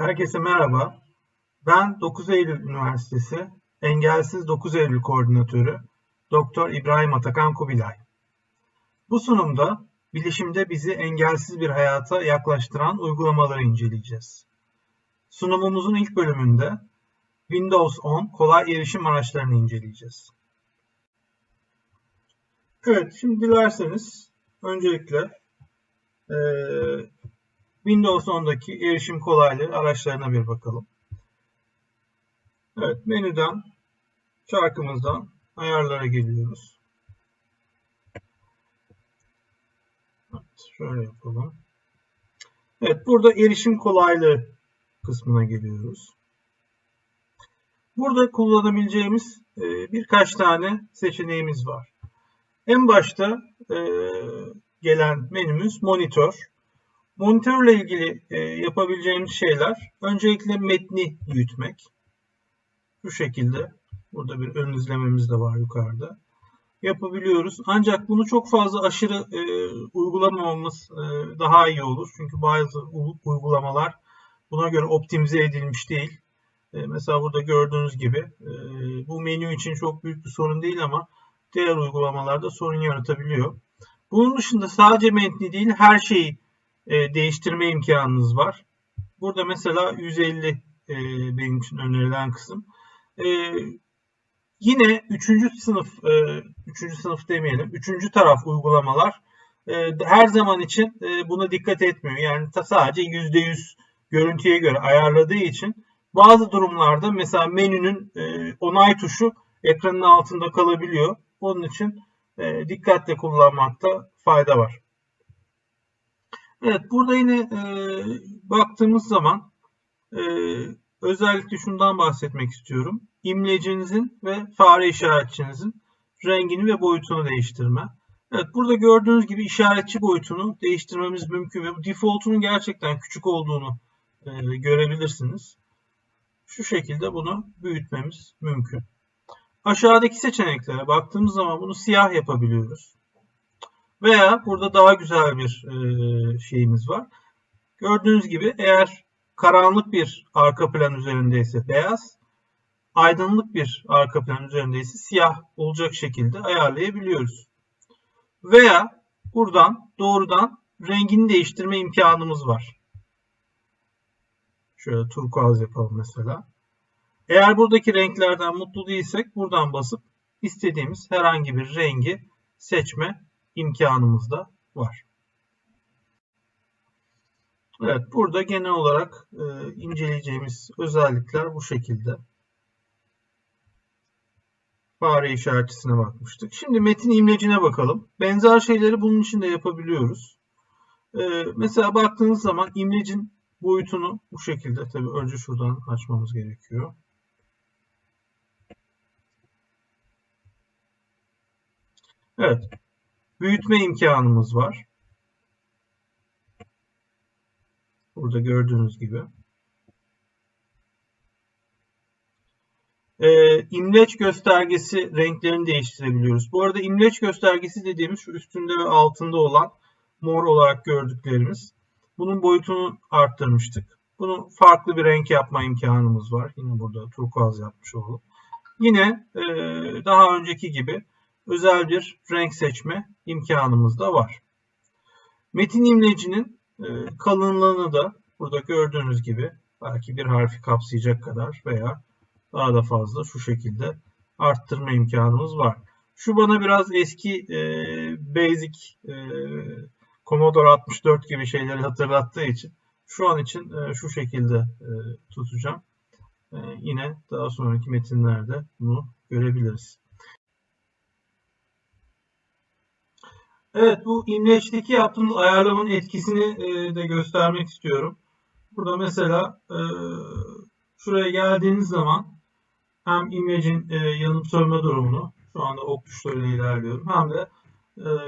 Herkese merhaba. Ben 9 Eylül Üniversitesi Engelsiz Dokuz Eylül Koordinatörü Doktor İbrahim Atakan KUBİLAY. Bu sunumda bilişimde bizi engelsiz bir hayata yaklaştıran uygulamaları inceleyeceğiz. Sunumumuzun ilk bölümünde Windows 10 kolay erişim araçlarını inceleyeceğiz. Evet, şimdi dilerseniz öncelikle Windows 10'daki erişim kolaylığı araçlarına bir bakalım. Evet, menüden, çarkımızdan ayarlara geliyoruz. Evet, şöyle yapalım. Evet, burada erişim kolaylığı kısmına geliyoruz. Burada kullanabileceğimiz birkaç tane seçeneğimiz var. En başta gelen menümüz monitör. Monitörle ilgili yapabileceğimiz şeyler, öncelikle metni büyütmek. Bu şekilde, burada bir ön izlememiz de var yukarıda. Yapabiliyoruz. Ancak bunu çok fazla aşırı uygulamamamız daha iyi olur. Çünkü bazı uygulamalar buna göre optimize edilmiş değil. Mesela burada gördüğünüz gibi bu menü için çok büyük bir sorun değil ama diğer uygulamalarda sorun yaratabiliyor. Bunun dışında sadece metni değil her şeyi değiştirme imkanınız var. Burada mesela 150 benim için önerilen kısım. Yine 3. sınıf demeyelim, 3. taraf uygulamalar her zaman için buna dikkat etmiyor. Yani sadece %100 görüntüye göre ayarladığı için bazı durumlarda mesela menünün onay tuşu ekranın altında kalabiliyor. Onun için dikkatle kullanmakta fayda var. Evet, burada yine baktığımız zaman özellikle şundan bahsetmek istiyorum. İmlecinizin ve fare işaretçinizin rengini ve boyutunu değiştirme. Evet, burada gördüğünüz gibi işaretçi boyutunu değiştirmemiz mümkün ve bu default'unun gerçekten küçük olduğunu görebilirsiniz. Şu şekilde bunu büyütmemiz mümkün. Aşağıdaki seçeneklere baktığımız zaman bunu siyah yapabiliyoruz. Veya burada daha güzel bir şeyimiz var. Gördüğünüz gibi eğer karanlık bir arka plan üzerindeyse beyaz, aydınlık bir arka plan üzerindeyse siyah olacak şekilde ayarlayabiliyoruz. Veya buradan doğrudan rengini değiştirme imkanımız var. Şöyle turkuaz yapalım mesela. Eğer buradaki renklerden mutlu değilsek buradan basıp istediğimiz herhangi bir rengi seçme imkanımız da var. Evet, burada genel olarak inceleyeceğimiz özellikler bu şekilde. Fare işaretçisine bakmıştık. Şimdi metin imlecine bakalım. Benzer şeyleri bunun için de yapabiliyoruz. Mesela baktığınız zaman imlecin boyutunu bu şekilde, tabii önce şuradan açmamız gerekiyor. Evet, büyütme imkanımız var. Burada gördüğünüz gibi. İmleç göstergesi renklerini değiştirebiliyoruz. Bu arada imleç göstergesi dediğimiz şu üstünde ve altında olan mor olarak gördüklerimiz. Bunun boyutunu arttırmıştık. Bunu farklı bir renk yapma imkanımız var. Yine burada turkuaz yapmış olduk. Yine daha önceki gibi özel bir renk seçme imkanımız da var. Metin imlecinin kalınlığını da burada gördüğünüz gibi belki bir harfi kapsayacak kadar veya daha da fazla şu şekilde arttırma imkanımız var. Şu bana biraz eski basic Commodore 64 gibi şeyleri hatırlattığı için şu an için şu şekilde tutacağım. Yine daha sonraki metinlerde bunu görebiliriz. Evet, bu imleçteki yaptığımız ayarlamanın etkisini de göstermek istiyorum. Burada mesela şuraya geldiğiniz zaman hem imlecin yanıp sönme durumunu, şu anda ok tuşlarıyla ilerliyorum, hem de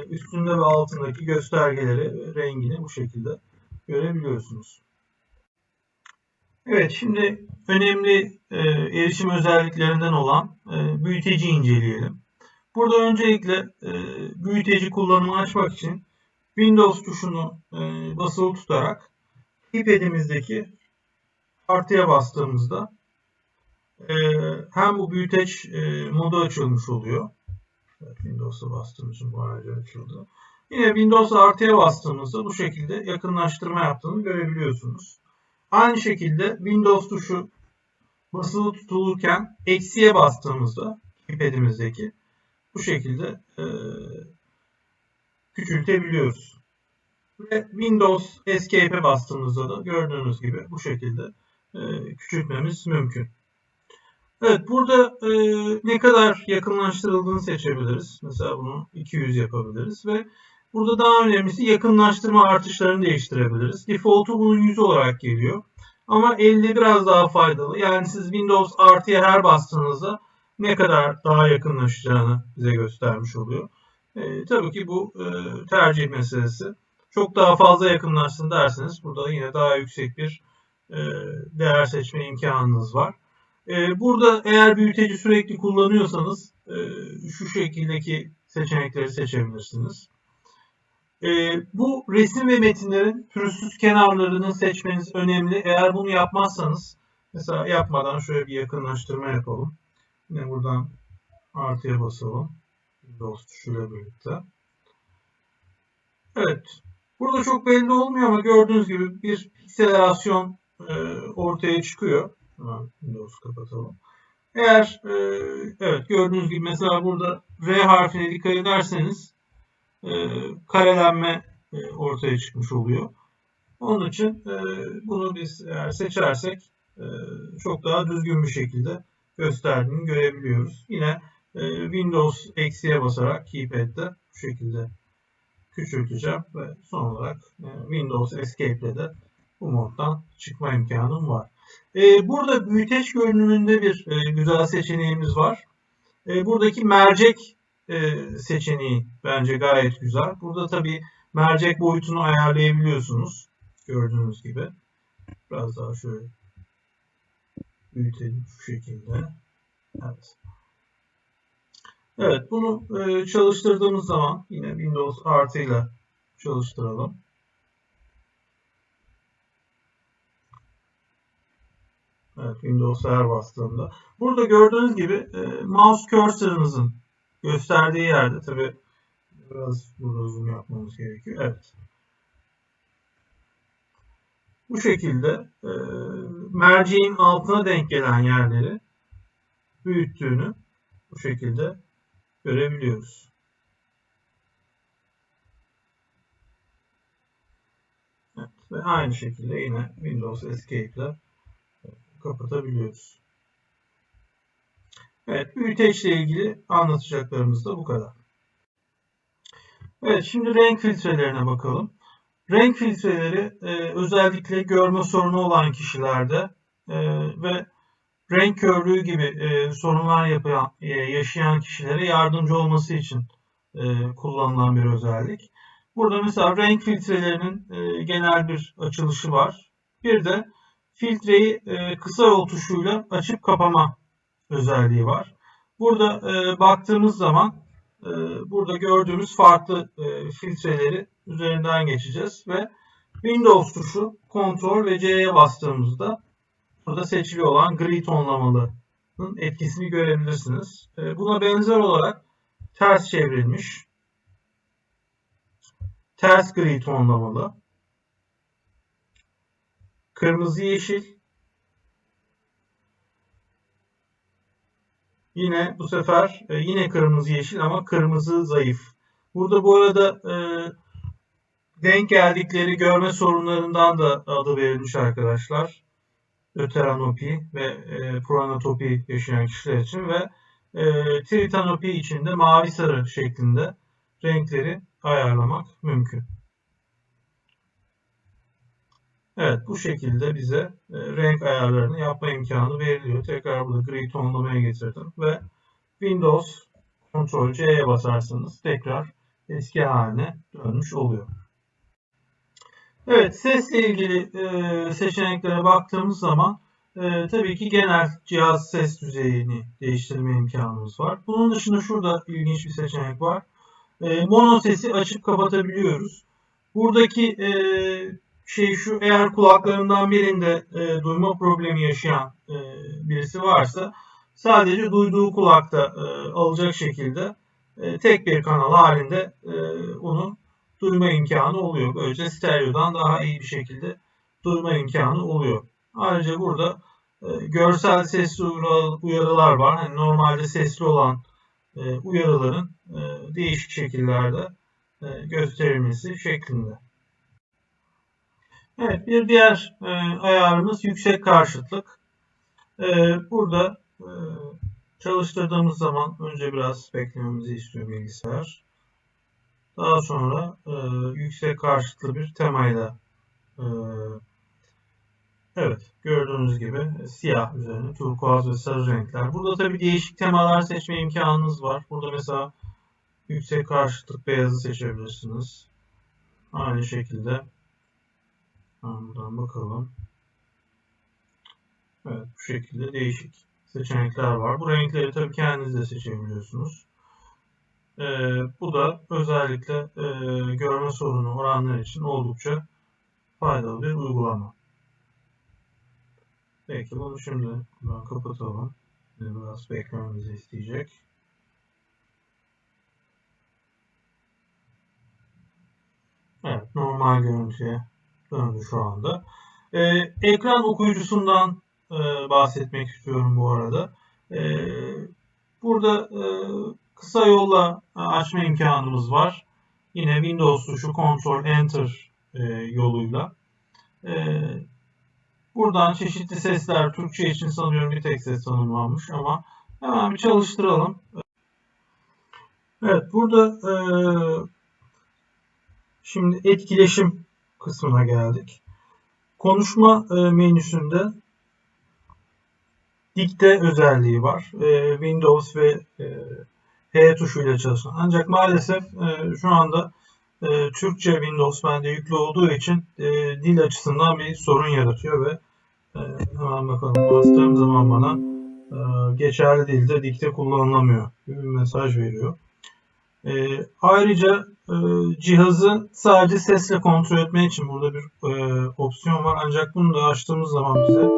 üstünde ve altındaki göstergeleri, rengini bu şekilde görebiliyorsunuz. Evet, şimdi önemli erişim özelliklerinden olan büyüteci inceleyelim. Burada öncelikle büyüteci kullanımı açmak için Windows tuşunu basılı tutarak iPad'imizdeki artıya bastığımızda hem bu büyüteç modu açılmış oluyor. Evet, Windows'a bastığımız için bu ayrıca açıldı. Yine Windows artıya bastığımızda bu şekilde yakınlaştırma yaptığını görebiliyorsunuz. Aynı şekilde Windows tuşu basılı tutulurken eksiye bastığımızda keypad'imizdeki bu şekilde küçültebiliyoruz. Ve Windows Escape'e bastığımızda da gördüğünüz gibi bu şekilde küçültmemiz mümkün. Evet, burada ne kadar yakınlaştırıldığını seçebiliriz. Mesela bunu 200 yapabiliriz ve burada daha önemlisi yakınlaştırma artışlarını değiştirebiliriz. Default'u bunun 100 olarak geliyor. Ama 50 biraz daha faydalı. Yani siz Windows artıya her bastığınızda ne kadar daha yakınlaşacağını bize göstermiş oluyor. Tabii ki bu tercih meselesi. Çok daha fazla yakınlaşsın derseniz burada yine daha yüksek bir değer seçme imkanınız var. Burada eğer büyüteci sürekli kullanıyorsanız şu şekildeki seçenekleri seçebilirsiniz. Bu resim ve metinlerin pürüzsüz kenarlarını seçmeniz önemli. Eğer bunu yapmazsanız, mesela yapmadan şöyle bir yakınlaştırma yapalım. Yine buradan artıya basalım. Windows tuşuyla birlikte. Evet. Burada çok belli olmuyor ama gördüğünüz gibi bir pikselerasyon ortaya çıkıyor. Hemen Windows'u kapatalım. Eğer evet gördüğünüz gibi mesela burada R harfine dikkat ederseniz karelenme ortaya çıkmış oluyor. Onun için bunu biz eğer seçersek çok daha düzgün bir şekilde gösterdiğini görebiliyoruz. Yine Windows eksiye basarak keypad'de bu şekilde küçülteceğim ve son olarak Windows Escape'le de bu moddan çıkma imkanım var. Burada büyüteç görünümünde bir güzel seçeneğimiz var. Buradaki mercek seçeneği bence gayet güzel. Burada tabii mercek boyutunu ayarlayabiliyorsunuz. Gördüğünüz gibi. Biraz daha şöyle büyütelim şu şekilde. Evet. Evet, bunu çalıştırdığımız zaman yine Windows artıyla çalıştıralım. Evet, Windows her bastığımda. Burada gördüğünüz gibi mouse cursor'ınızın gösterdiği yerde, tabi biraz burada zoom yapmamız gerekiyor. Evet. Bu şekilde merceğin altına denk gelen yerleri büyüttüğünü bu şekilde görebiliyoruz. Evet, ve aynı şekilde yine Windows Escape ile kapatabiliyoruz. Evet, büyüteç ile ilgili anlatacaklarımız da bu kadar. Evet, şimdi renk filtrelerine bakalım. Renk filtreleri özellikle görme sorunu olan kişilerde ve renk körlüğü gibi sorunlar yaşayan kişilere yardımcı olması için kullanılan bir özellik. Burada mesela renk filtrelerinin genel bir açılışı var. Bir de filtreyi kısa yol tuşuyla açıp kapama özelliği var. Burada baktığımız zaman burada gördüğümüz farklı filtreleri üzerinden geçeceğiz ve Windows tuşu Ctrl ve C'ye bastığımızda burada seçili olan gri tonlamalının etkisini görebilirsiniz. Buna benzer olarak ters çevrilmiş, ters gri tonlamalı, kırmızı yeşil, yine bu sefer yine kırmızı yeşil ama kırmızı zayıf. Burada bu arada denk geldikleri görme sorunlarından da adı verilmiş arkadaşlar. Öteranopi ve proanotopi yaşayan kişiler için ve tritanopi için de mavi sarı şeklinde renkleri ayarlamak mümkün. Evet, bu şekilde bize renk ayarlarını yapma imkanı veriliyor. Tekrar burada gri tonlamaya getirdim ve Windows Ctrl C'ye basarsanız tekrar eski haline dönmüş oluyor. Evet, sesle ilgili seçeneklere baktığımız zaman tabii ki genel cihaz ses düzeyini değiştirme imkanımız var. Bunun dışında şurada ilginç bir seçenek var. Mono sesi açıp kapatabiliyoruz. Buradaki şu, eğer kulaklarından birinde duyma problemi yaşayan birisi varsa sadece duyduğu kulakta alacak şekilde tek bir kanal halinde onu duyma imkanı oluyor. Böylece stereodan daha iyi bir şekilde duyma imkanı oluyor. Ayrıca burada görsel sesli uyarılar var. Yani normalde sesli olan uyarıların değişik şekillerde gösterilmesi şeklinde. Evet, bir diğer ayarımız yüksek karşıtlık. Burada çalıştırdığımız zaman önce biraz beklememizi istiyor bilgisayar. Daha sonra yüksek karşıtlı bir temayla, evet, gördüğünüz gibi siyah üzerine turkuaz ve sarı renkler. Burada tabii değişik temalar seçme imkanınız var. Burada mesela yüksek karşıtlık beyazı seçebilirsiniz. Aynı şekilde buradan bakalım. Evet, bu şekilde değişik seçenekler var. Bu renkleri tabii kendiniz de seçebiliyorsunuz. Bu da özellikle görme sorunu olanlar için oldukça faydalı bir uygulama. Peki bunu şimdi buradan kapatalım. Biraz beklememizi isteyecek. Evet, normal görüntüye döndü şu anda. Ekran okuyucusundan bahsetmek istiyorum bu arada. Burada kısa yolla açma imkanımız var. Yine Windows tuşu Ctrl Enter yoluyla. Buradan çeşitli sesler, Türkçe için sanıyorum bir tek ses tanımlanmış ama hemen bir çalıştıralım. Evet, burada şimdi etkileşim kısmına geldik. Konuşma menüsünde dikte özelliği var. Windows ve H tuşuyla çalışan. Ancak maalesef şu anda Türkçe Windows bende yüklü olduğu için dil açısından bir sorun yaratıyor ve hemen bakalım, bastığım zaman bana geçerli dilde dikte kullanılamıyor gibi bir mesaj veriyor. Ayrıca cihazı sadece sesle kontrol etmek için burada bir opsiyon var. Ancak bunu da açtığımız zaman bize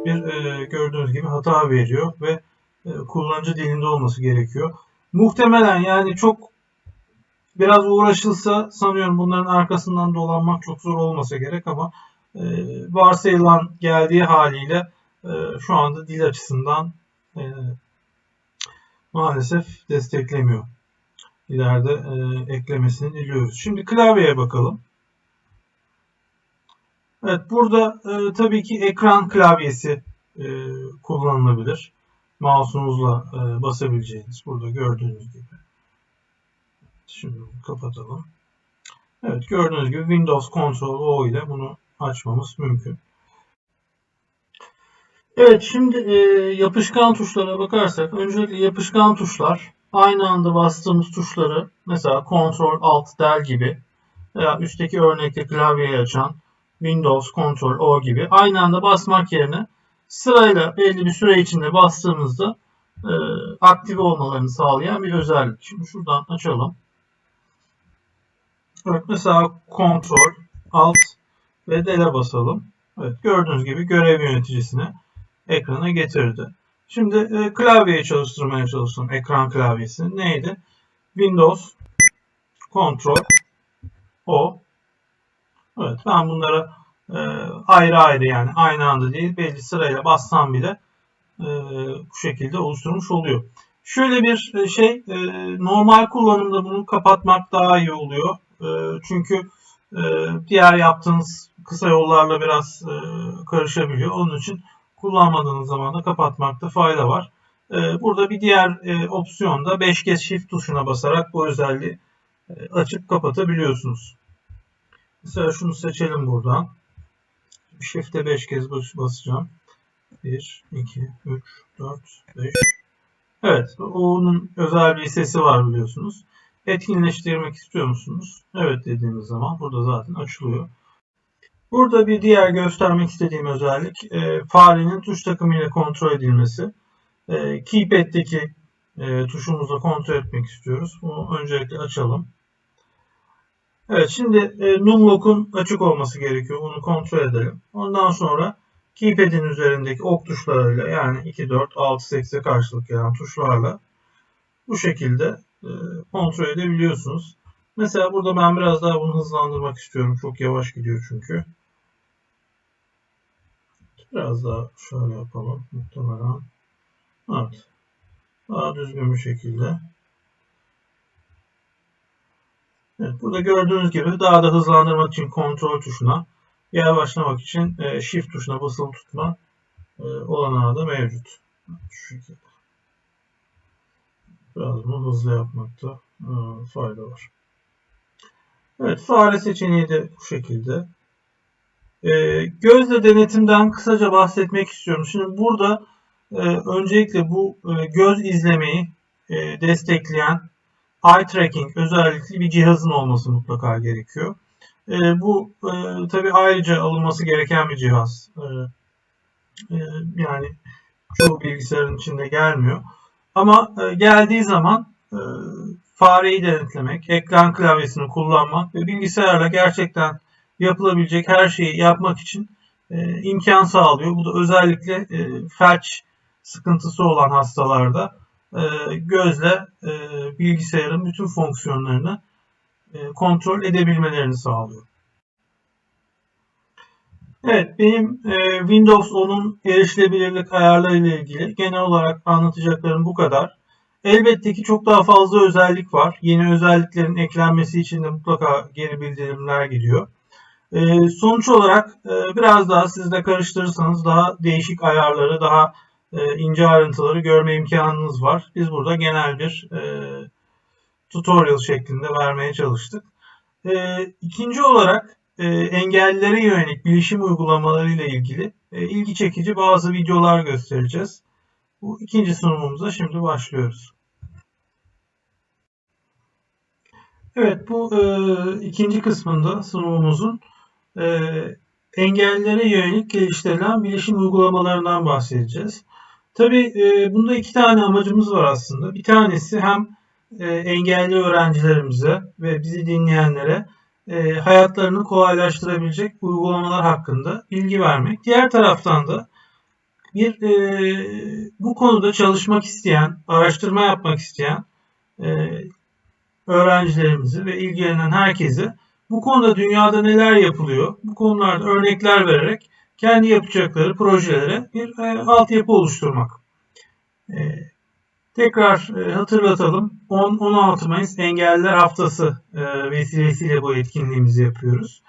bir gördüğünüz gibi hata veriyor ve kullanıcı dilinde olması gerekiyor. Muhtemelen yani çok biraz uğraşılsa sanıyorum bunların arkasından dolanmak çok zor olmasa gerek ama varsayılan geldiği haliyle şu anda dil açısından maalesef desteklemiyor. İleride eklemesini diliyoruz. Şimdi klavyeye bakalım. Evet, burada tabii ki ekran klavyesi kullanılabilir. Mouse'unuzla basabileceğiniz, burada gördüğünüz gibi. Şimdi kapatalım. Evet, gördüğünüz gibi Windows Ctrl O ile bunu açmamız mümkün. Evet, şimdi yapışkan tuşlara bakarsak, öncelikle yapışkan tuşlar aynı anda bastığımız tuşları, mesela Ctrl Alt Del gibi veya üstteki örnekte klavyeyi açan Windows Ctrl O gibi aynı anda basmak yerine sırayla belli bir süre içinde bastığımızda aktive olmalarını sağlayan bir özellik. Şimdi şuradan açalım. Evet, mesela Ctrl Alt ve Del'e basalım. Evet, gördüğünüz gibi görev yöneticisini ekrana getirdi. Şimdi klavyeyi çalıştırmaya çalıştım. Ekran klavyesi neydi? Windows Ctrl O. Evet, ben bunlara ayrı ayrı, yani aynı anda değil, belli sırayla bassam bile bu şekilde oluşturmuş oluyor. Şöyle bir şey, normal kullanımda bunu kapatmak daha iyi oluyor. Çünkü diğer yaptığınız kısa yollarla biraz karışabiliyor. Onun için kullanmadığınız zaman da kapatmakta fayda var. Burada bir diğer opsiyon da 5 kez Shift tuşuna basarak bu özelliği açıp kapatabiliyorsunuz. Mesela şunu seçelim buradan. Shift'e 5 kez basacağım. 1, 2, 3, 4, 5. Evet, onun özel bir sesi var biliyorsunuz. Etkinleştirmek istiyor musunuz? Evet dediğimiz zaman burada zaten açılıyor. Burada bir diğer göstermek istediğim özellik farenin tuş takımıyla kontrol edilmesi. Keypad'deki tuşumuzla kontrol etmek istiyoruz. Bunu öncelikle açalım. Evet, şimdi numlock'un açık olması gerekiyor. Bunu kontrol edelim. Ondan sonra keypad'in üzerindeki ok tuşlarıyla, yani 2, 4, 6, 8'e karşılık gelen tuşlarla bu şekilde kontrol edebiliyorsunuz. Mesela burada ben biraz daha bunu hızlandırmak istiyorum. Çok yavaş gidiyor çünkü. Biraz daha şöyle yapalım muhtemelen. Evet. Daha düzgün bir şekilde. Evet, burada gördüğünüz gibi daha da hızlandırmak için kontrol tuşuna, yavaşlamak için shift tuşuna basılı tutma olanağı da mevcut. Şu şekilde. Biraz bunu hızlı yapmakta fayda var. Evet, fare seçeneği de bu şekilde. Gözle denetimden kısaca bahsetmek istiyorum. Şimdi burada öncelikle bu göz izlemeyi destekleyen eye tracking özellikli bir cihazın olması mutlaka gerekiyor. Bu tabii ayrıca alınması gereken bir cihaz. Yani çoğu bilgisayarın içinde gelmiyor. Ama geldiği zaman fareyi denetlemek, ekran klavyesini kullanmak ve bilgisayarla gerçekten yapılabilecek her şeyi yapmak için imkan sağlıyor. Bu da özellikle felç sıkıntısı olan hastalarda gözle bilgisayarın bütün fonksiyonlarını kontrol edebilmelerini sağlıyor. Evet, benim Windows 10'un erişilebilirlik ayarları ile ilgili genel olarak anlatacaklarım bu kadar. Elbette ki çok daha fazla özellik var. Yeni özelliklerin eklenmesi için de mutlaka geri bildirimler gidiyor. Sonuç olarak biraz daha siz de karıştırırsanız daha değişik ayarları, daha ince ayrıntıları görme imkanınız var. Biz burada genel bir tutorial şeklinde vermeye çalıştık. İkinci olarak engellilere yönelik bilişim uygulamaları ile ilgili ilgi çekici bazı videolar göstereceğiz. Bu ikinci sunumumuza şimdi başlıyoruz. Evet, bu ikinci kısmında sunumumuzun engellilere yönelik geliştirilen bilişim uygulamalarından bahsedeceğiz. Tabii bunda iki tane amacımız var aslında. Bir tanesi hem engelli öğrencilerimize ve bizi dinleyenlere hayatlarını kolaylaştırabilecek uygulamalar hakkında bilgi vermek. Diğer taraftan da bu konuda çalışmak isteyen, araştırma yapmak isteyen öğrencilerimizi ve ilgilenen herkese bu konuda dünyada neler yapılıyor, bu konularda örnekler vererek kendi yapacakları projelere bir altyapı oluşturmak. Tekrar hatırlatalım. 10-16 Mayıs Engelliler Haftası vesilesiyle bu etkinliğimizi yapıyoruz.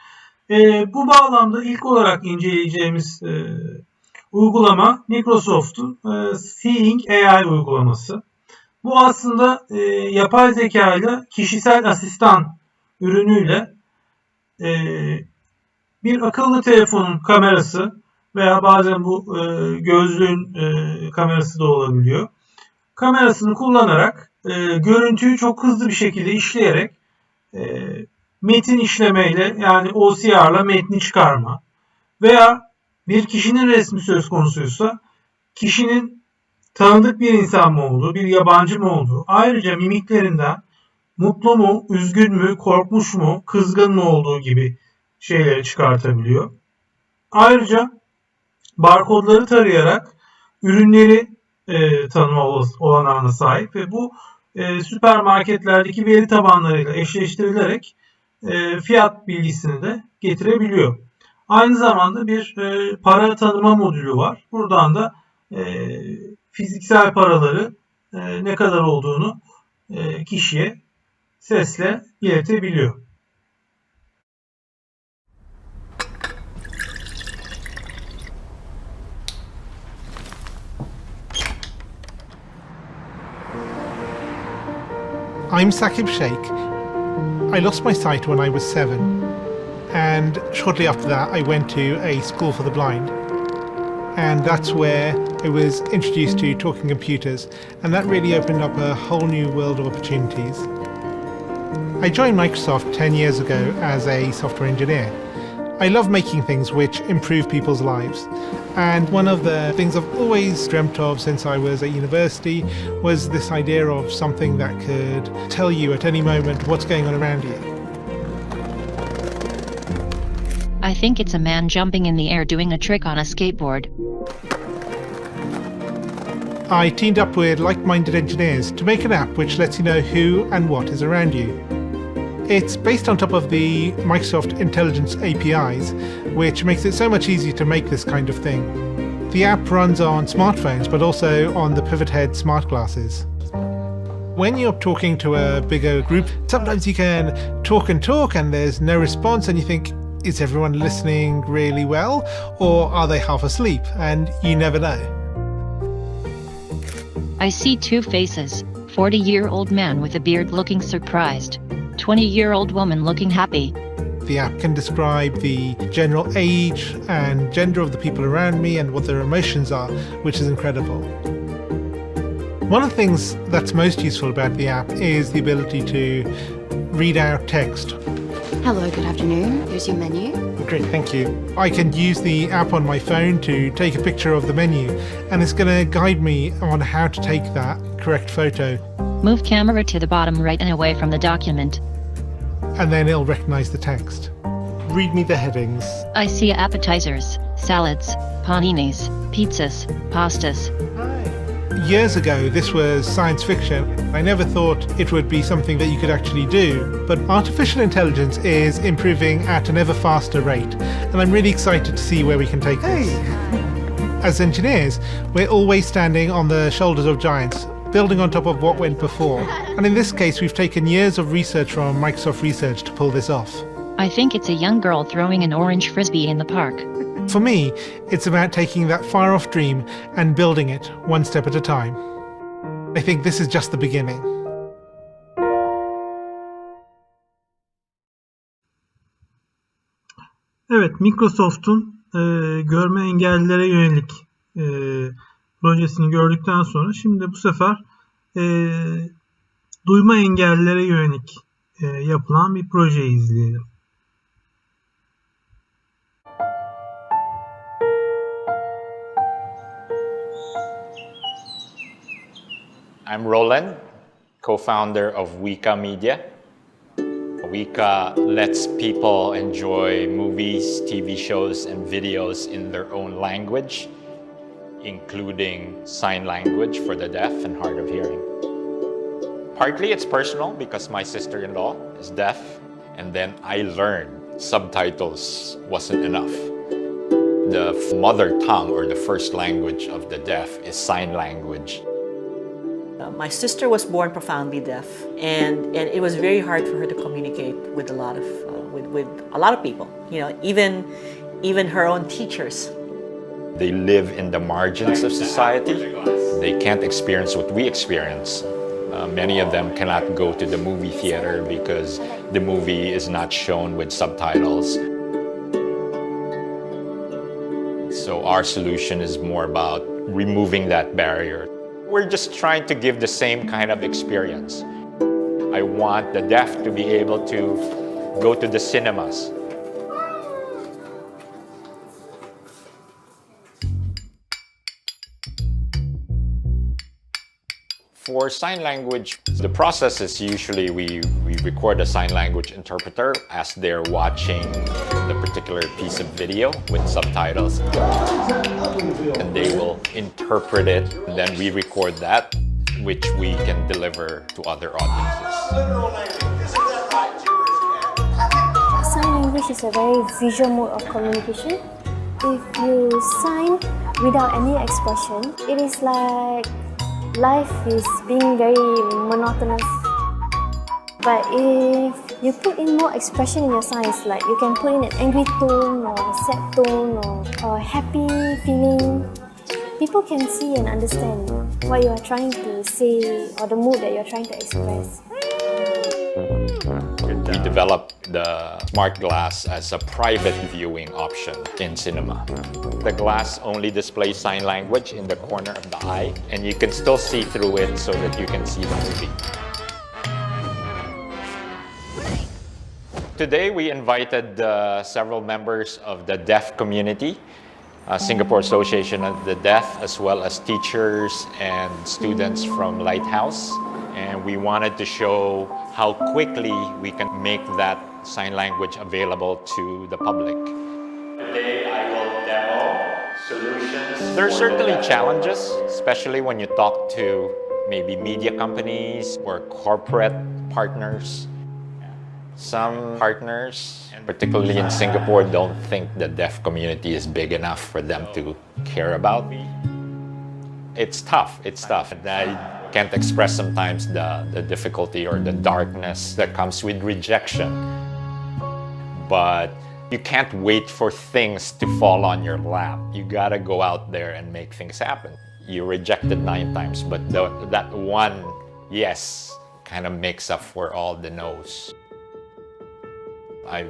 Bu bağlamda ilk olarak inceleyeceğimiz uygulama Microsoft'un Seeing AI uygulaması. Bu aslında yapay zeka ile kişisel asistan ürünüyle bir akıllı telefonun kamerası veya bazen bu gözlüğün kamerası da olabiliyor. Kamerasını kullanarak görüntüyü çok hızlı bir şekilde işleyerek metin işlemeyle, yani OCR'la metni çıkarma veya bir kişinin resmi söz konusuysa kişinin tanıdık bir insan mı olduğu, bir yabancı mı olduğu, ayrıca mimiklerinden mutlu mu, üzgün mü, korkmuş mu, kızgın mı olduğu gibi şeyleri çıkartabiliyor. Ayrıca barkodları tarayarak ürünleri tanıma olanağına sahip ve bu süpermarketlerdeki veri tabanlarıyla eşleştirilerek fiyat bilgisini de getirebiliyor. Aynı zamanda bir para tanıma modülü var. Buradan da fiziksel paraları ne kadar olduğunu kişiye sesle iletebiliyor. I'm Sakib Sheikh. I lost my sight when I was 7, and shortly after that I went to a school for the blind, and that's where I was introduced to talking computers, and that really opened up a whole new world of opportunities. I joined Microsoft 10 years ago as a software engineer. I love making things which improve people's lives, and one of the things I've always dreamt of since I was at university was this idea of something that could tell you at any moment what's going on around you. I think it's a man jumping in the air doing a trick on a skateboard. I teamed up with like-minded engineers to make an app which lets you know who and what is around you. It's based on top of the Microsoft Intelligence APIs, which makes it so much easier to make this kind of thing. The app runs on smartphones, but also on the Pivot Head smart glasses. When you're talking to a bigger group, sometimes you can talk and there's no response and you think, is everyone listening really well? Or are they half asleep? And you never know. I see two faces, 40-year-old man with a beard looking surprised, 20-year-old woman looking happy. The app can describe the general age and gender of the people around me and what their emotions are, which is incredible. One of the things that's most useful about the app is the ability to read out text. Hello, good afternoon. Here's your menu. Great, thank you. I can use the app on my phone to take a picture of the menu, and it's going to guide me on how to take that correct photo. Move camera to the bottom right and away from the document. And then it'll recognize the text. Read me the headings. I see appetizers, salads, paninis, pizzas, pastas. Years ago, this was science fiction. I never thought it would be something that you could actually do. But artificial intelligence is improving at an ever faster rate. And I'm really excited to see where we can take this. As engineers, we're always standing on the shoulders of giants, building on top of what went before. And in this case, we've taken years of research from Microsoft Research to pull this off. I think it's a young girl throwing an orange frisbee in the park. For me, it's about taking that far-off dream and building it one step at a time. I think this is just the beginning. Evet, Microsoft'un görme engellilere yönelik projesini gördükten sonra şimdi bu sefer duyma engellilere yönelik yapılan bir projeyi izleyelim. I'm Roland, co-founder of Wika Media. Wika lets people enjoy movies, TV shows, and videos in their own language, including sign language for the deaf and hard of hearing. Partly it's personal because my sister-in-law is deaf, and then I learned subtitles wasn't enough. The mother tongue or the first language of the deaf is sign language. My sister was born profoundly deaf, and it was very hard for her to communicate with a lot of people. You know, even her own teachers. They live in the margins of society. They can't experience what we experience. Many of them cannot go to the movie theater because the movie is not shown with subtitles. So our solution is more about removing that barrier. We're just trying to give the same kind of experience. I want the deaf to be able to go to the cinemas. For sign language, the process is usually we record a sign language interpreter as they're watching the particular piece of video with subtitles. And they will interpret it, and then we record that, which we can deliver to other audiences. Sign language is a very visual mode of communication. If you sign without any expression, it is like life is being very monotonous. But if you put in more expression in your signs, like you can put in an angry tone or a sad tone or a happy feeling, people can see and understand what you are trying to say or the mood that you are trying to express. We developed the smart glass as a private viewing option in cinema. The glass only displays sign language in the corner of the eye, and you can still see through it so that you can see the movie. Today we invited several members of the deaf community, Singapore Association of the Deaf, as well as teachers and students from Lighthouse. And we wanted to show how quickly we can make that sign language available to the public. Today I will demo solutions. There are certainly challenges, especially when you talk to maybe media companies or corporate partners. Some partners, particularly in Singapore, don't think the deaf community is big enough for them to care about. It's tough. And I can't express sometimes the difficulty or the darkness that comes with rejection. But you can't wait for things to fall on your lap. You gotta go out there and make things happen. You rejected 9 times, but that one yes kind of makes up for all the no's. I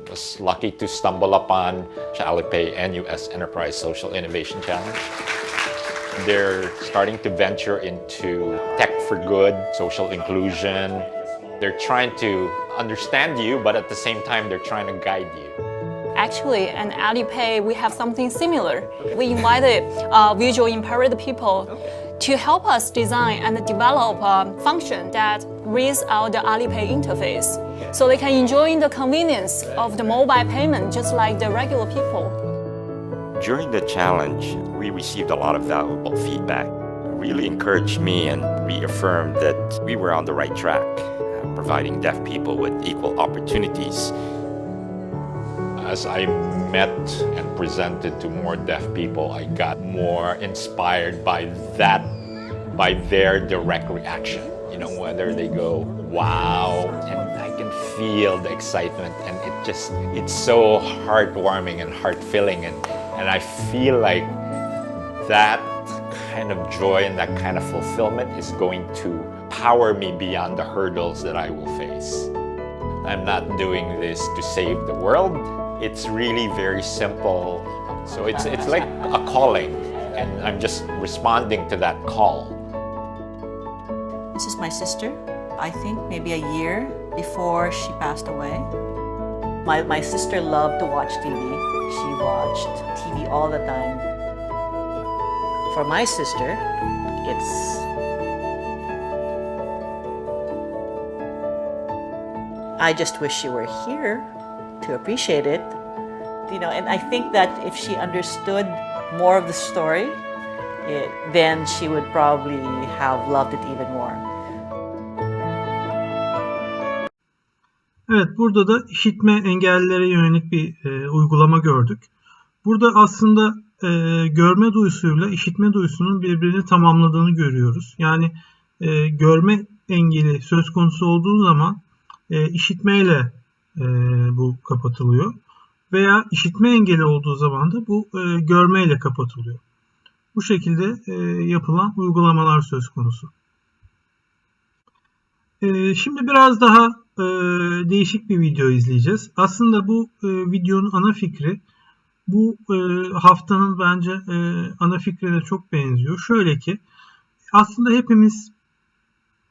was lucky to stumble upon Alipay NUS Enterprise Social Innovation Challenge. They're starting to venture into tech for good, social inclusion. They're trying to understand you, but at the same time, they're trying to guide you. Actually, in Alipay, we have something similar. We invited visually impaired people to help us design and develop a function that reads out the Alipay interface, so they can enjoy the convenience of the mobile payment just like the regular people. During the challenge, we received a lot of valuable feedback. It really encouraged me and reaffirmed that we were on the right track, providing deaf people with equal opportunities. As I met and presented to more deaf people, I got more inspired by their direct reaction. You know, whether they go, wow, and I can feel the excitement, and it's so heartwarming and heart-filling, and I feel like that kind of joy and that kind of fulfillment is going to power me beyond the hurdles that I will face. I'm not doing this to save the world. It's really very simple. So it's like a calling, and I'm just responding to that call. This is my sister. I think maybe a year before she passed away. My sister loved to watch TV. She watched TV all the time. For my sister, I just wish she were here to appreciate it. You know, and I think that if she understood more of the story, then she would probably have loved it even more. Evet, burada da işitme engellilere yönelik bir uygulama gördük. Burada aslında görme duyusuyla işitme duyusunun birbirini tamamladığını görüyoruz. Yani görme engeli söz konusu olduğu zaman işitmeyle bu kapatılıyor. Veya işitme engeli olduğu zaman da bu görmeyle kapatılıyor. Bu şekilde yapılan uygulamalar söz konusu. Şimdi biraz daha değişik bir video izleyeceğiz. Aslında bu videonun ana fikri bu haftanın bence ana fikrine çok benziyor. Şöyle ki aslında hepimiz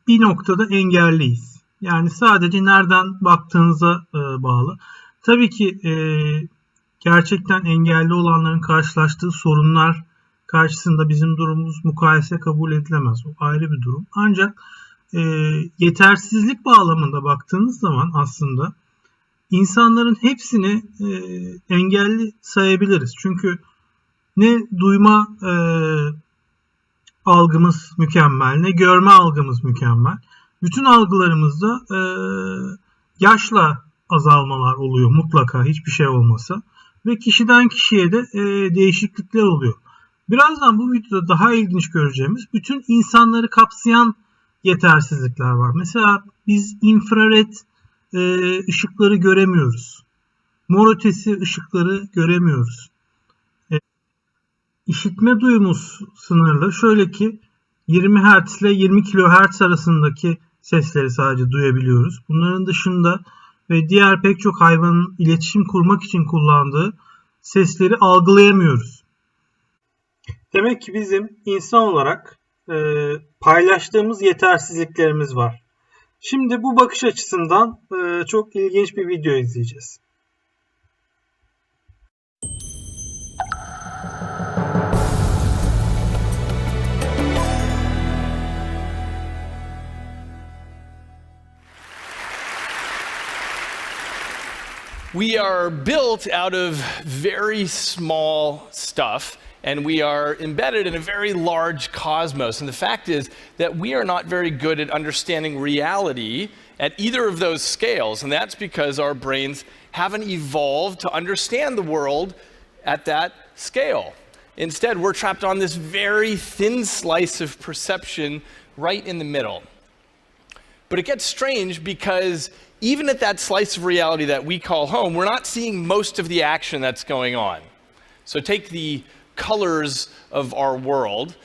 bir noktada engelliyiz. Yani sadece nereden baktığınıza bağlı. Tabii ki gerçekten engelli olanların karşılaştığı sorunlar karşısında bizim durumumuz mukayese kabul edilemez. O ayrı bir durum. Ancak yetersizlik bağlamında baktığınız zaman aslında insanların hepsini engelli sayabiliriz. Çünkü ne duyma algımız mükemmel, ne görme algımız mükemmel. Bütün algılarımızda yaşla azalmalar oluyor mutlaka hiçbir şey olmasa. Ve kişiden kişiye de değişiklikler oluyor. Birazdan bu videoda daha ilginç göreceğimiz bütün insanları kapsayan yetersizlikler var. Mesela biz infrared ışıkları göremiyoruz. Mor ötesi ışıkları göremiyoruz. İşitme duyumuz sınırlı. Şöyle ki 20 Hz ile 20 kHz arasındaki sesleri sadece duyabiliyoruz. Bunların dışında ve diğer pek çok hayvanın iletişim kurmak için kullandığı sesleri algılayamıyoruz. Demek ki bizim insan olarak paylaştığımız yetersizliklerimiz var. Şimdi bu bakış açısından çok ilginç bir video izleyeceğiz. We are built out of very small stuff, and we are embedded in a very large cosmos. And the fact is that we are not very good at understanding reality at either of those scales, and that's because our brains haven't evolved to understand the world at that scale. Instead, we're trapped on this very thin slice of perception right in the middle. But it gets strange because even at that slice of reality that we call home, we're not seeing most of the action that's going on. So take the colors of our world.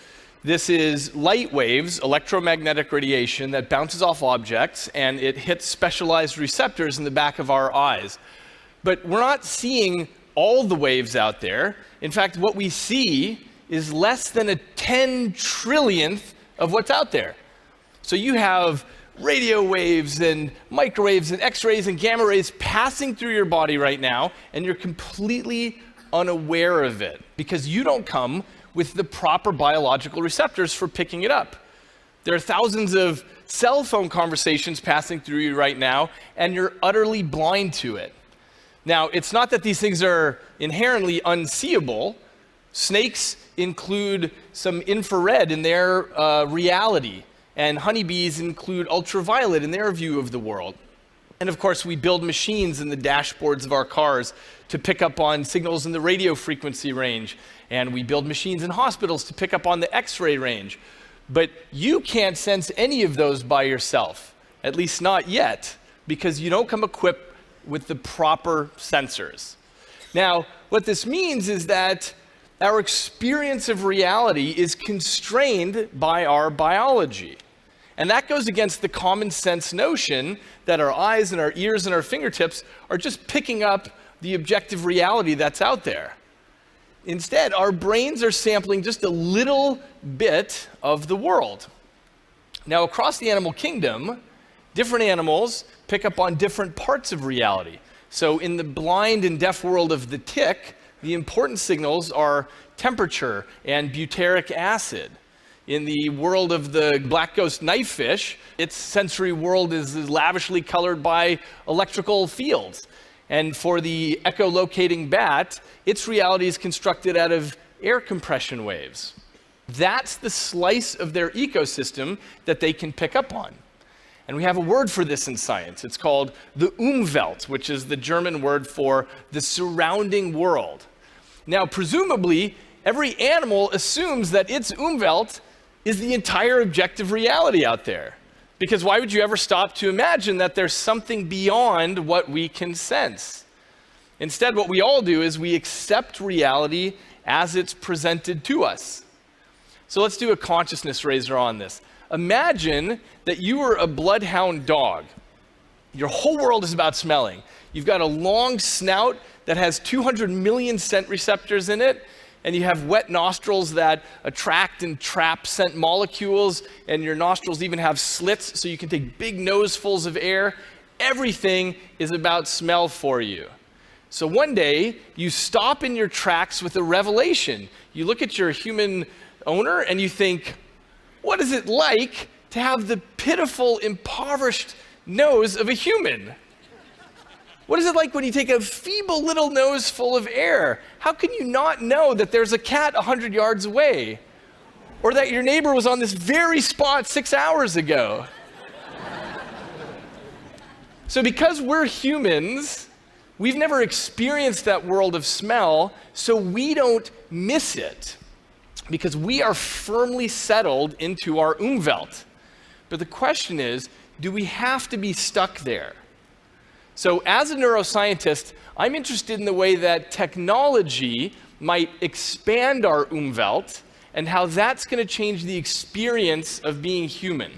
This is light waves, electromagnetic radiation that bounces off objects, and it hits specialized receptors in the back of our eyes. But we're not seeing all the waves out there. In fact, what we see is less than a 10 trillionth of what's out there. So you have radio waves and microwaves and X-rays and gamma rays passing through your body right now, and you're completely unaware of it because you don't come with the proper biological receptors for picking it up. There are thousands of cell phone conversations passing through you right now, and you're utterly blind to it. Now, it's not that these things are inherently unseeable. Snakes include some infrared in their reality, and honeybees include ultraviolet in their view of the world. And of course, we build machines in the dashboards of our cars to pick up on signals in the radio frequency range, and we build machines in hospitals to pick up on the X-ray range. But you can't sense any of those by yourself, at least not yet, because you don't come equipped with the proper sensors. Now, what this means is that our experience of reality is constrained by our biology. And that goes against the common sense notion that our eyes and our ears and our fingertips are just picking up the objective reality that's out there. Instead, our brains are sampling just a little bit of the world. Now, across the animal kingdom, different animals pick up on different parts of reality. So in the blind and deaf world of the tick, the important signals are temperature and butyric acid. In the world of the black ghost knifefish, its sensory world is lavishly colored by electrical fields. And for the echolocating bat, its reality is constructed out of air compression waves. That's the slice of their ecosystem that they can pick up on. And we have a word for this in science. It's called the Umwelt, which is the German word for the surrounding world. Now, presumably, every animal assumes that its Umwelt is the entire objective reality out there. Because why would you ever stop to imagine that there's something beyond what we can sense? Instead, what we all do is we accept reality as it's presented to us. So let's do a consciousness raiser on this. Imagine that you were a bloodhound dog. Your whole world is about smelling. You've got a long snout that has 200 million scent receptors in it, and you have wet nostrils that attract and trap scent molecules, and your nostrils even have slits so you can take big nosefuls of air. Everything is about smell for you. So one day, you stop in your tracks with a revelation. You look at your human owner and you think, what is it like to have the pitiful, impoverished nose of a human? What is it like when you take a feeble little nose full of air? How can you not know that there's a cat 100 yards away? Or that your neighbor was on this very spot 6 hours ago? So because we're humans, we've never experienced that world of smell, so we don't miss it. Because we are firmly settled into our Umwelt. But the question is, do we have to be stuck there? So as a neuroscientist, I'm interested in the way that technology might expand our Umwelt and how that's going to change the experience of being human.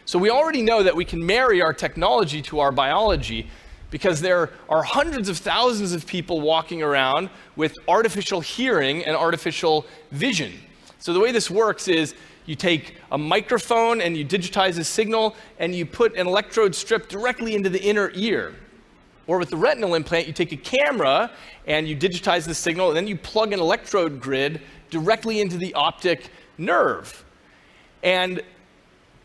So we already know that we can marry our technology to our biology because there are hundreds of thousands of people walking around with artificial hearing and artificial vision. So the way this works is you take a microphone and you digitize a signal and you put an electrode strip directly into the inner ear. Or with the retinal implant, you take a camera and you digitize the signal and then you plug an electrode grid directly into the optic nerve. And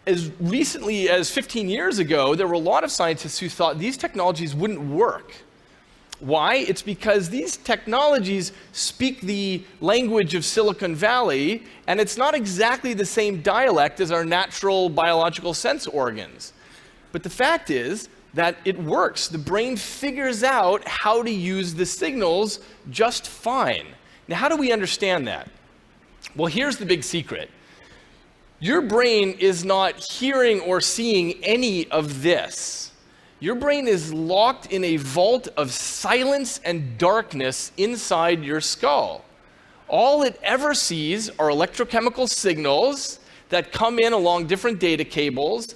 as recently as 15 years ago, there were a lot of scientists who thought these technologies wouldn't work Why? It's because these technologies speak the language of Silicon Valley, and it's not exactly the same dialect as our natural biological sense organs. But the fact is that it works. The brain figures out how to use the signals just fine. Now, how do we understand that? Well, here's the big secret. Your brain is not hearing or seeing any of this. Your brain is locked in a vault of silence and darkness inside your skull. All it ever sees are electrochemical signals that come in along different data cables,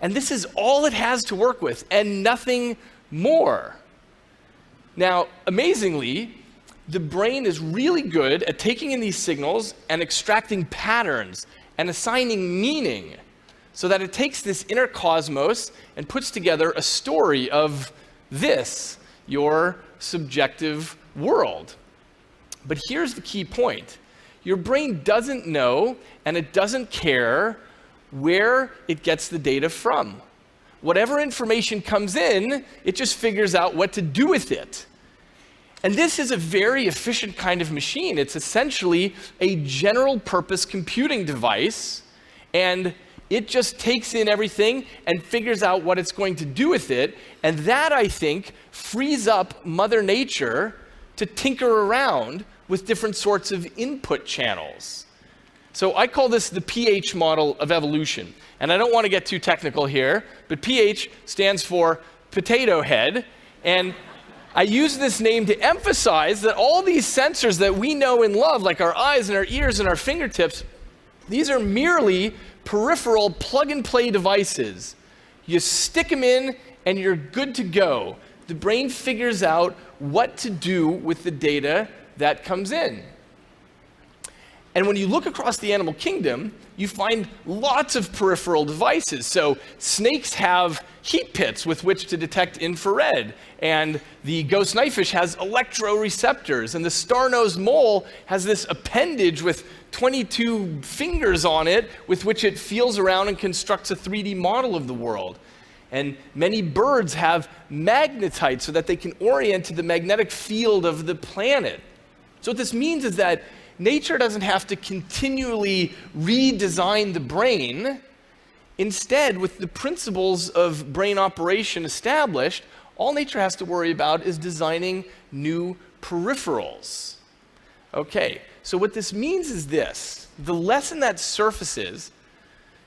and this is all it has to work with, and nothing more. Now, amazingly, the brain is really good at taking in these signals and extracting patterns and assigning meaning, so that it takes this inner cosmos and puts together a story of this, your subjective world. But here's the key point. Your brain doesn't know and it doesn't care where it gets the data from. Whatever information comes in, it just figures out what to do with it. And this is a very efficient kind of machine. It's essentially a general purpose computing device, and it just takes in everything and figures out what it's going to do with it. And that, I think, frees up Mother Nature to tinker around with different sorts of input channels. So I call this the pH model of evolution. And I don't want to get too technical here, but pH stands for potato head. And I use this name to emphasize that all these sensors that we know and love, like our eyes and our ears and our fingertips, these are merely peripheral plug-and-play devices. You stick them in and you're good to go. The brain figures out what to do with the data that comes in. And when you look across the animal kingdom, you find lots of peripheral devices. So snakes have heat pits with which to detect infrared, and the ghost knifefish has electroreceptors, and the star-nosed mole has this appendage with 22 fingers on it with which it feels around and constructs a 3D model of the world. And many birds have magnetite so that they can orient to the magnetic field of the planet. So what this means is that nature doesn't have to continually redesign the brain. Instead, with the principles of brain operation established, all nature has to worry about is designing new peripherals. Okay, so what this means is this. The lesson that surfaces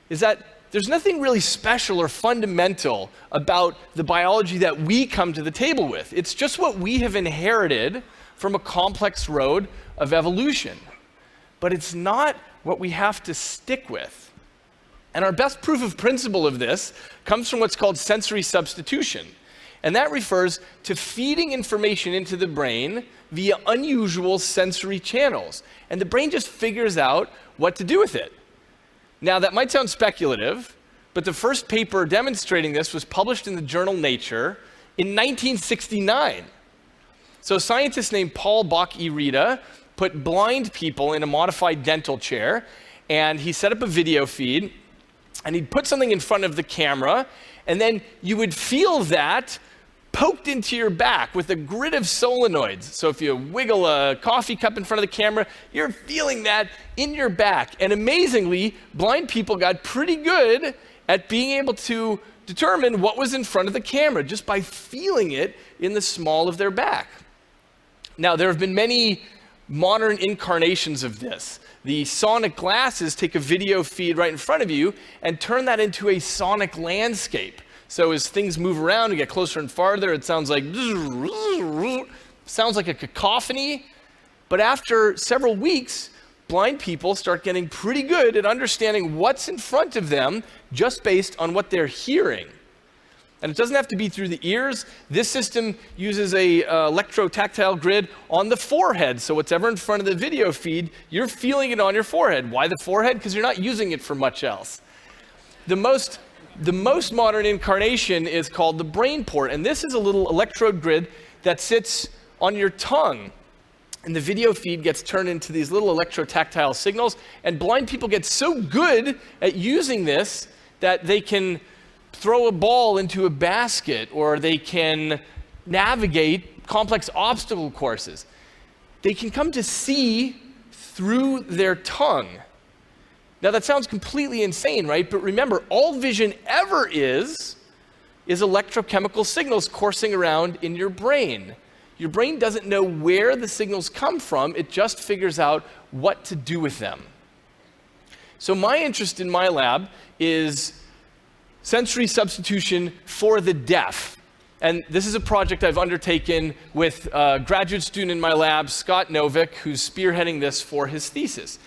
is that there's nothing really special or fundamental about the biology that we come to the table with. It's just what we have inherited from a complex road of evolution. But it's not what we have to stick with. And our best proof of principle of this comes from what's called sensory substitution. And that refers to feeding information into the brain via unusual sensory channels. And the brain just figures out what to do with it. Now, that might sound speculative, but the first paper demonstrating this was published in the journal Nature in 1969. So a scientist named Paul Bach-y-Rita put blind people in a modified dental chair, and he set up a video feed, and he'd put something in front of the camera, and then you would feel that poked into your back with a grid of solenoids. So if you wiggle a coffee cup in front of the camera, you're feeling that in your back. And amazingly, blind people got pretty good at being able to determine what was in front of the camera just by feeling it in the small of their back. Now, there have been many modern incarnations of this. The sonic glasses take a video feed right in front of you and turn that into a sonic landscape. So as things move around and get closer and farther, it sounds like a cacophony. But after several weeks, blind people start getting pretty good at understanding what's in front of them just based on what they're hearing. And it doesn't have to be through the ears. This system uses a electrotactile grid on the forehead. So whatever in front of the video feed, you're feeling it on your forehead. Why the forehead? Because you're not using it for much else. The most modern incarnation is called the brain port. And this is a little electrode grid that sits on your tongue. And the video feed gets turned into these little electrotactile signals. And blind people get so good at using this that they can throw a ball into a basket, or they can navigate complex obstacle courses. They can come to see through their tongue. Now that sounds completely insane, right? But remember, all vision ever is electrochemical signals coursing around in your brain. Your brain doesn't know where the signals come from, it just figures out what to do with them. So my interest in my lab is sensory substitution for the deaf. And this is a project I've undertaken with a graduate student in my lab, Scott Novick, who's spearheading this for his thesis.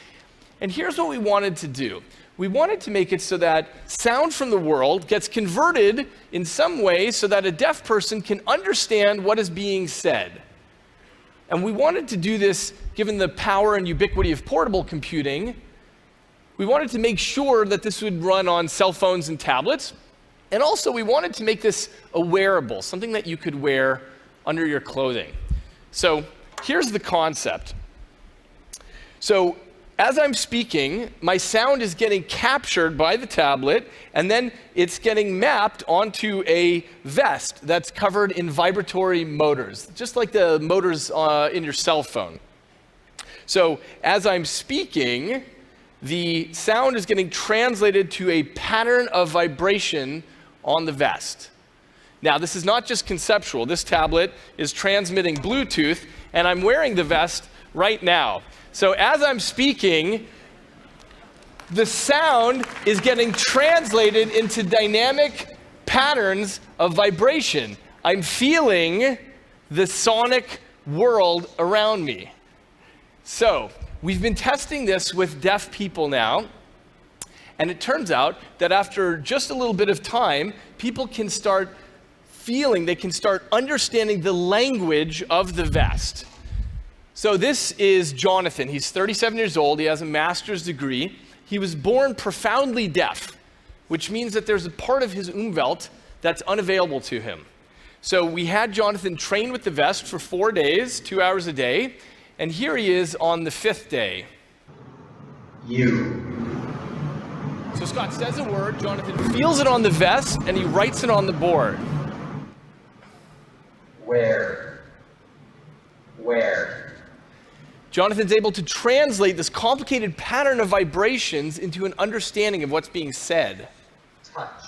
And here's what we wanted to do. We wanted to make it so that sound from the world gets converted in some way so that a deaf person can understand what is being said. And we wanted to do this, given the power and ubiquity of portable computing, we wanted to make sure that this would run on cell phones and tablets. And also we wanted to make this a wearable, something that you could wear under your clothing. So here's the concept. So as I'm speaking, my sound is getting captured by the tablet, and then it's getting mapped onto a vest that's covered in vibratory motors, just like the motors in your cell phone. So as I'm speaking, the sound is getting translated to a pattern of vibration on the vest. Now, this is not just conceptual. This tablet is transmitting Bluetooth, and I'm wearing the vest right now. So as I'm speaking, the sound is getting translated into dynamic patterns of vibration. I'm feeling the sonic world around me. So we've been testing this with deaf people now, and it turns out that after just a little bit of time, people can start feeling, they can start understanding the language of the vest. So this is Jonathan. He's 37 years old. He has a master's degree. He was born profoundly deaf, which means that there's a part of his Umwelt that's unavailable to him. So we had Jonathan train with the vest for 4 days, 2 hours a day, and here he is on the 5th day. You. So Scott says a word, Jonathan feels it on the vest, and he writes it on the board. Where? Jonathan's able to translate this complicated pattern of vibrations into an understanding of what's being said. Touch.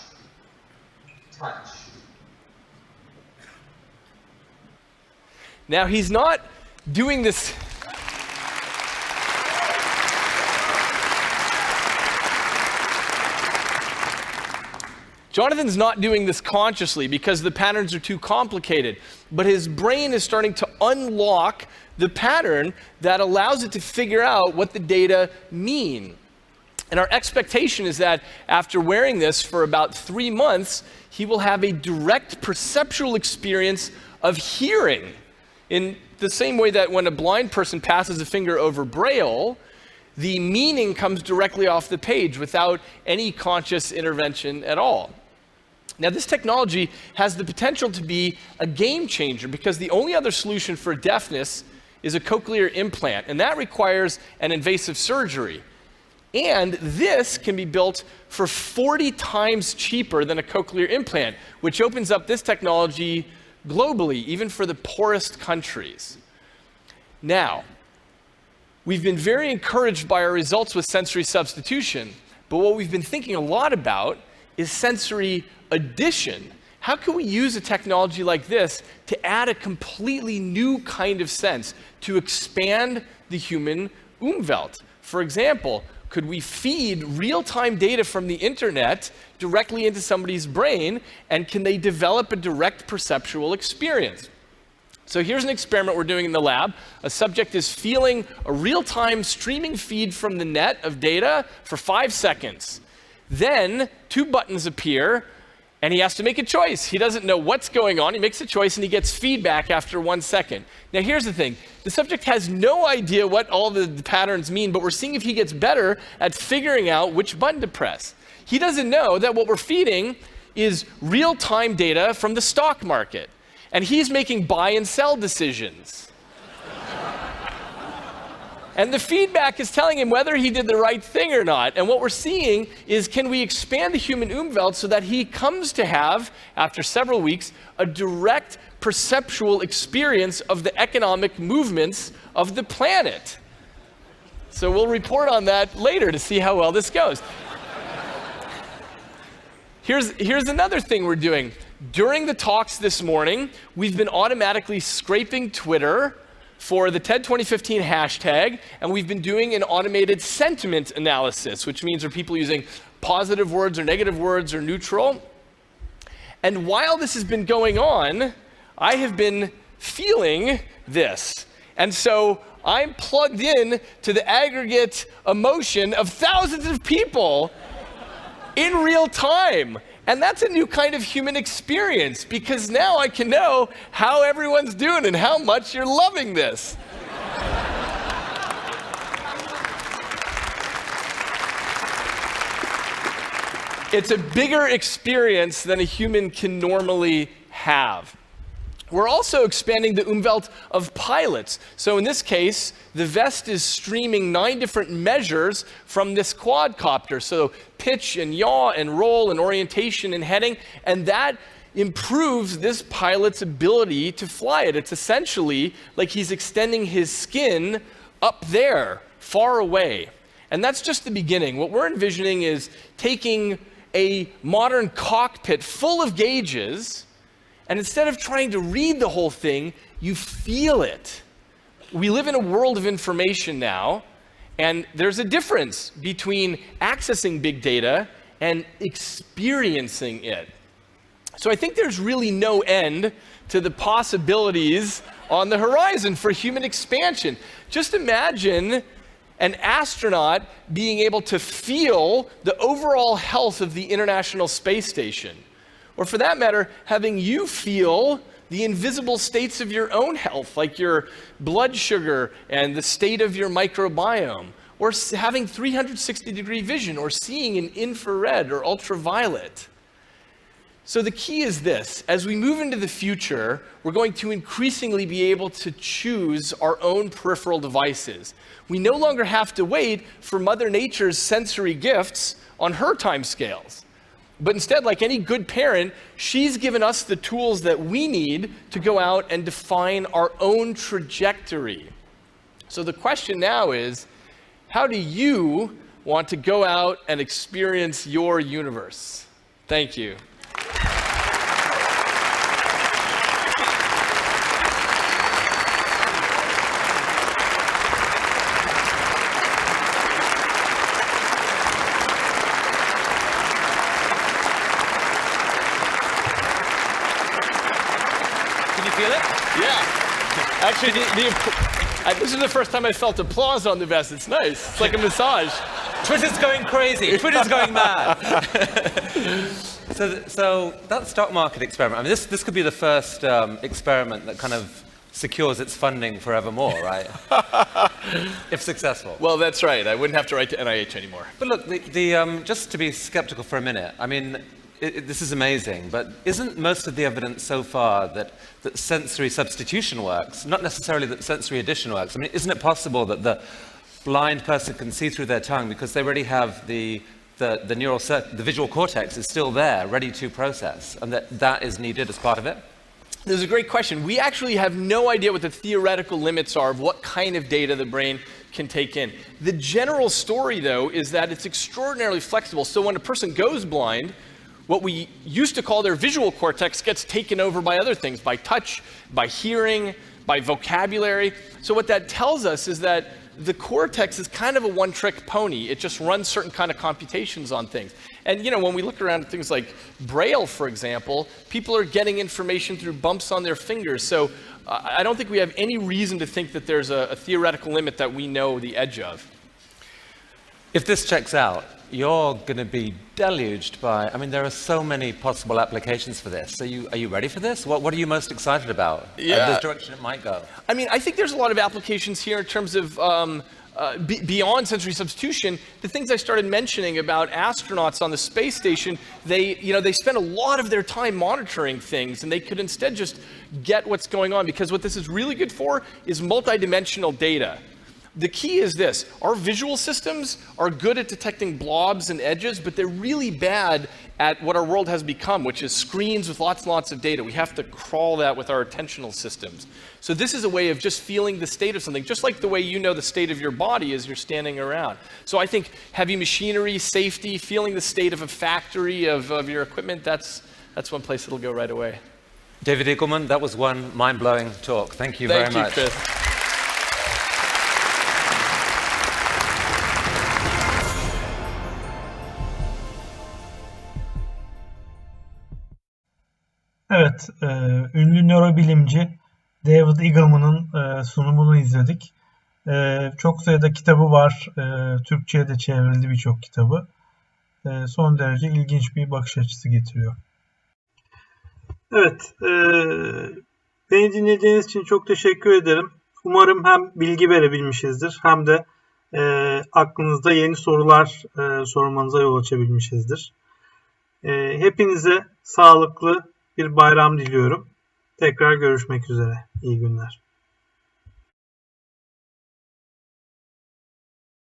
Now, he's not doing this. Jonathan's not doing this consciously because the patterns are too complicated, but his brain is starting to unlock the pattern that allows it to figure out what the data mean. And our expectation is that after wearing this for about 3 months, he will have a direct perceptual experience of hearing. In the same way that when a blind person passes a finger over Braille, the meaning comes directly off the page without any conscious intervention at all. Now, this technology has the potential to be a game changer because the only other solution for deafness is a cochlear implant, and that requires an invasive surgery. And this can be built for 40 times cheaper than a cochlear implant, which opens up this technology globally, even for the poorest countries. Now, we've been very encouraged by our results with sensory substitution, but what we've been thinking a lot about is sensory addition. How can we use a technology like this to add a completely new kind of sense, to expand the human Umwelt? For example, could we feed real-time data from the internet directly into somebody's brain, and can they develop a direct perceptual experience? So here's an experiment we're doing in the lab. A subject is feeling a real-time streaming feed from the net of data for 5 seconds. Then 2 buttons appear, and he has to make a choice. He doesn't know what's going on. He makes a choice, and he gets feedback after 1 second. Now, here's the thing. The subject has no idea what all the patterns mean, but we're seeing if he gets better at figuring out which button to press. He doesn't know that what we're feeding is real-time data from the stock market, and he's making buy and sell decisions. And the feedback is telling him whether he did the right thing or not. And what we're seeing is, can we expand the human Umwelt so that he comes to have, after several weeks, a direct perceptual experience of the economic movements of the planet. So we'll report on that later to see how well this goes. Here's another thing we're doing. During the talks this morning, we've been automatically scraping Twitter for the TED 2015 hashtag, and we've been doing an automated sentiment analysis, which means are people using positive words or negative words or neutral. And while this has been going on, I have been feeling this. And so I'm plugged in to the aggregate emotion of thousands of people in real time. And that's a new kind of human experience, because now I can know how everyone's doing and how much you're loving this. It's a bigger experience than a human can normally have. We're also expanding the Umwelt of pilots. So in this case, the vest is streaming 9 different measures from this quadcopter. So pitch and yaw and roll and orientation and heading, and that improves this pilot's ability to fly it. It's essentially like he's extending his skin up there, far away. And that's just the beginning. What we're envisioning is taking a modern cockpit full of gauges, and instead of trying to read the whole thing, you feel it. We live in a world of information now, and there's a difference between accessing big data and experiencing it. So I think there's really no end to the possibilities on the horizon for human expansion. Just imagine an astronaut being able to feel the overall health of the International Space Station. Or for that matter, having you feel the invisible states of your own health, like your blood sugar and the state of your microbiome, or having 360-degree vision, or seeing in infrared or ultraviolet. So the key is this: as we move into the future, we're going to increasingly be able to choose our own peripheral devices. We no longer have to wait for Mother Nature's sensory gifts on her timescales. But instead, like any good parent, she's given us the tools that we need to go out and define our own trajectory. So the question now is, how do you want to go out and experience your universe? Thank you. Actually, this is the first time I felt applause on the vest. It's nice. It's like a massage. Twitter's going crazy. Twitter's going mad. So that stock market experiment, I mean, this could be the first experiment that kind of secures its funding forevermore, right? If successful. Well, that's right. I wouldn't have to write to NIH anymore. But look, just to be skeptical for a minute, I mean, this is amazing, but isn't most of the evidence so far that sensory substitution works, not necessarily that sensory addition works? I mean, isn't it possible that the blind person can see through their tongue because they already have the visual cortex is still there, ready to process, and that is needed as part of it? This is a great question. We actually have no idea what the theoretical limits are of what kind of data the brain can take in. The general story, though, is that it's extraordinarily flexible. So when a person goes blind, what we used to call their visual cortex gets taken over by other things, by touch, by hearing, by vocabulary. So what that tells us is that the cortex is kind of a one-trick pony. It just runs certain kind of computations on things. And when we look around at things like Braille, for example, people are getting information through bumps on their fingers. So I don't think we have any reason to think that there's a theoretical limit that we know the edge of. If this checks out, you're going to be deluged by, I mean, there are so many possible applications for this. Are you ready for this? What are you most excited about? Yeah. The direction it might go? I mean, I think there's a lot of applications here in terms of beyond sensory substitution. The things I started mentioning about astronauts on the space station, they spend a lot of their time monitoring things, and they could instead just get what's going on, because what this is really good for is multidimensional data. the key is this. Our visual systems are good at detecting blobs and edges, but they're really bad at what our world has become, which is screens with lots and lots of data. We have to crawl that with our attentional systems. So this is a way of just feeling the state of something, just like the way you know the state of your body as you're standing around. So I think heavy machinery, safety, feeling the state of a factory, of your equipment, that's one place it'll go right away. David Eagleman, that was one mind-blowing talk. Thank you very much. Thank you, Chris. Evet, ünlü nörobilimci David Eagleman'ın sunumunu izledik. Çok sayıda kitabı var. Türkçe'ye de çevrildi birçok kitabı. Son derece ilginç bir bakış açısı getiriyor. Evet, beni dinlediğiniz için çok teşekkür ederim. Umarım hem bilgi verebilmişizdir hem de aklınızda yeni sorular sormanıza yol açabilmişizdir. Hepinize sağlıklı bir bayram diliyorum. Tekrar görüşmek üzere. İyi günler.